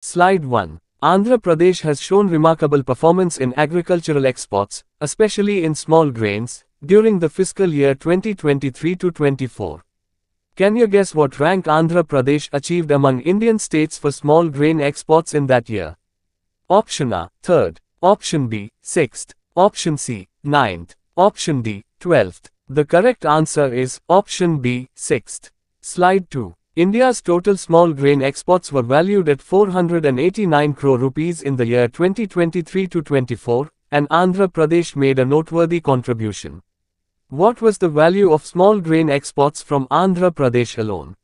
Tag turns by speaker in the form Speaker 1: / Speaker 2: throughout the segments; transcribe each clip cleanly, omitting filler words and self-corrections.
Speaker 1: Slide 1. Andhra Pradesh has shown remarkable performance in agricultural exports, especially in small grains, during the fiscal year 2023-24. Can you guess what rank Andhra Pradesh achieved among Indian states for small grain exports in that year? Option A, 3rd. Option B, 6th. Option C, 9th. Option D, 12th. The correct answer is option B, 6th. Slide 2. India's total small grain exports were valued at 489 crore rupees in the year 2023-24, and Andhra Pradesh made a noteworthy contribution. What was the value of small grain exports from Andhra Pradesh alone?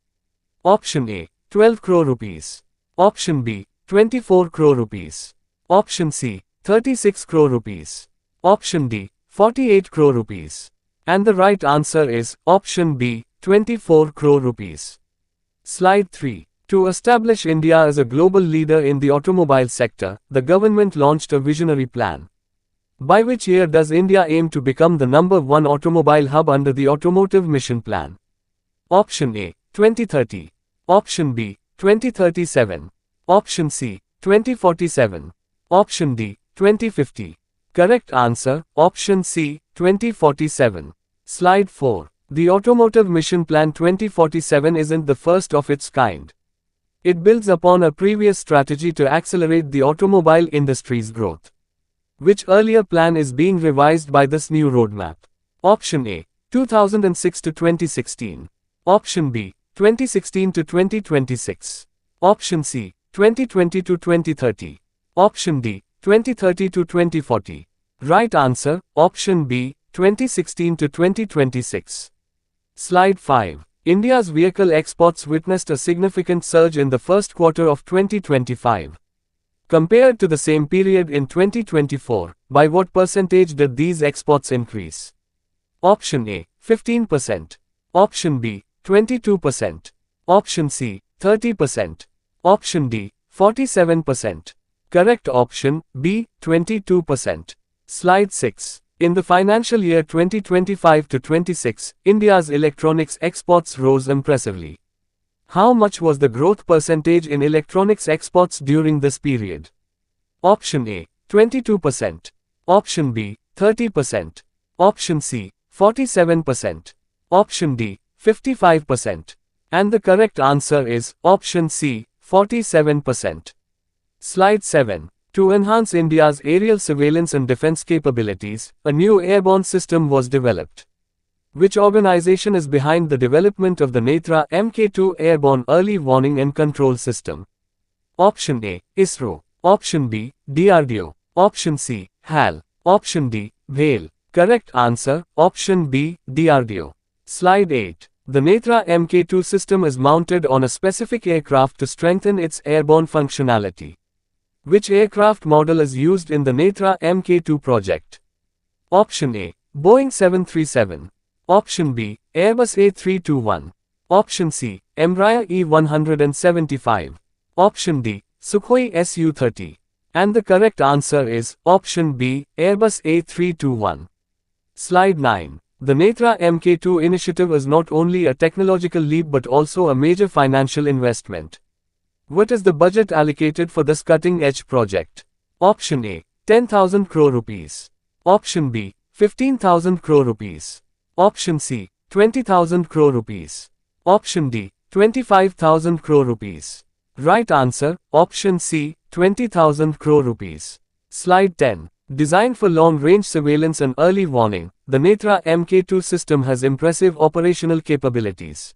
Speaker 1: Option A, 12 crore rupees. Option B, 24 crore rupees. Option C, 36 crore rupees. Option D, 48 crore rupees. And the right answer is option B, 24 crore rupees. Slide 3. To establish India as a global leader in the automobile sector, the government launched a visionary plan. By which year does India aim to become the number one automobile hub under the Automotive Mission Plan? Option A, 2030. Option B, 2037. Option C, 2047. Option D, 2050. Correct answer, option C, 2047. Slide 4. The Automotive Mission Plan 2047 isn't the first of its kind. It builds upon a previous strategy to accelerate the automobile industry's growth. Which earlier plan is being revised by this new roadmap? Option A, 2006 to 2016. Option B, 2016 to 2026. Option C, 2020 to 2030. Option D, 2030 to 2040. Right answer, option B, 2016 to 2026. Slide 5. India's vehicle exports witnessed a significant surge in the first quarter of 2025. Compared to the same period in 2024, by what percentage did these exports increase? Option A, 15%. Option B, 22%. Option C, 30%. Option D, 47%. Correct option, B, 22%. Slide 6. In the financial year 2025-26, India's electronics exports rose impressively. How much was the growth percentage in electronics exports during this period? Option A, 22%. Option B, 30%. Option C, 47%. Option D, 55%. And the correct answer is option C, 47%. Slide 7. To enhance India's aerial surveillance and defense capabilities, a new airborne system was developed. Which organization is behind the development of the Netra Mk2 Airborne Early Warning and Control System? Option A, ISRO. Option B, DRDO. Option C, HAL. Option D, BHAL. Correct answer, option B, DRDO. Slide 8. The Netra Mk2 system is mounted on a specific aircraft to strengthen its airborne functionality. Which aircraft model is used in the Netra Mk2 project? Option A, Boeing 737. Option B, Airbus A321. Option C, Embraer E175. Option D, Sukhoi Su-30. And the correct answer is option B, Airbus A321. Slide 9. The Netra Mk2 initiative is not only a technological leap but also a major financial investment. What is the budget allocated for this cutting-edge project? Option A, 10,000 crore rupees. Option B, 15,000 crore rupees. Option C, 20,000 crore rupees. Option D, 25,000 crore rupees. Right answer, option C, 20,000 crore rupees. Slide 10. Designed for long-range surveillance and early warning, the Netra Mk2 system has impressive operational capabilities.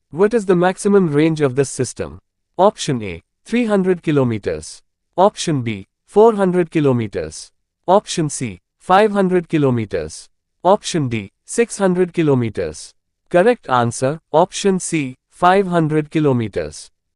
Speaker 1: What is the maximum range of this system? Option A, 300 kilometers. Option B, 400 kilometers. Option C, 500 kilometers. Option D, 600 kilometers. Correct answer, option C, 500 kilometers.